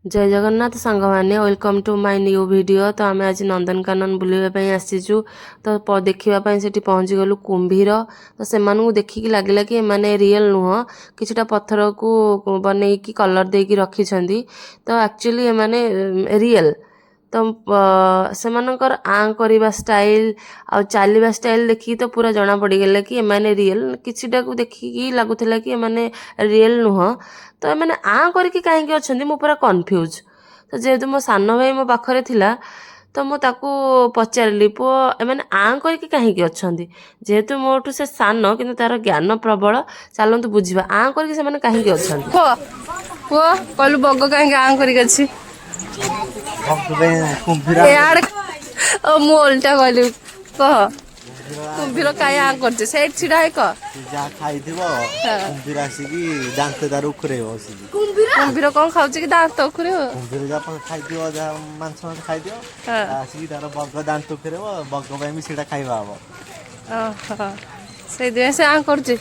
जय जगन्नाथ सांग मैंने welcome to my new video. तो आम आज नंदनकानन बुलाई आसीचु। तो देखापी से पहुँची गलु कुंभीर। तो से देखिकी लगे कि मैंने रियल नुह किछटा पत्थर को बनईकी कलर देकी रखी। तो एक्चुअली मैंने रियल तो सेमानकर आँ करवा स्टाइल आ चलवा स्टाइल देखी तो पूरा जना पड़गला कि मैंने रियल किसीटा को देखिकी लगुला कि मैंने रियल नुह। तो मैंने आँ करके कहीं अच्छा मु पूरा कन्फ्यूज। तो जेहेतु मो सान भाई मो पाखरे थिला तो मु ताकू पचारि पुओ एमाने आँ करके कहीं अच्छा जेहेतु मोठू से सान कि तार ज्ञान प्रबल चलतु बुझा आँ करके से कहीं अच्छा पुओ कहलु बग कहीं आँ करके ମୁଁ ଓଲଟା କହିଲି କହ କୁମ୍ଭୀର କାଇଁ ଆଁ କରୁଛି ସେଇଠି ଛିଡା ହେଇ କହ ଯାହା ଖାଇଥିବ କୁମ୍ଭୀର ଆସିକି ଦାନ୍ତ ତାର ଉଖୁରେଇବ ଆସିକି। କୁମ୍ଭୀର କଣ ଖାଉଛି କି ଦାନ୍ତ ଉଖୁରେଇବ? କୁମ୍ଭୀର ଯାହା ଖାଇଥିବ ଯାହା ମାଂସ ଖାଇଥିବ ଆସିକି ତାର ବଗ ଦାନ୍ତ ଉଖୁରେଇବ ବଗ ପାଇଁ ବି ସେଇଟା ଖାଇବା ହବ। ଓହୋ ସେଇଥିପାଇଁ ସେ ଆଁ କରୁଛି।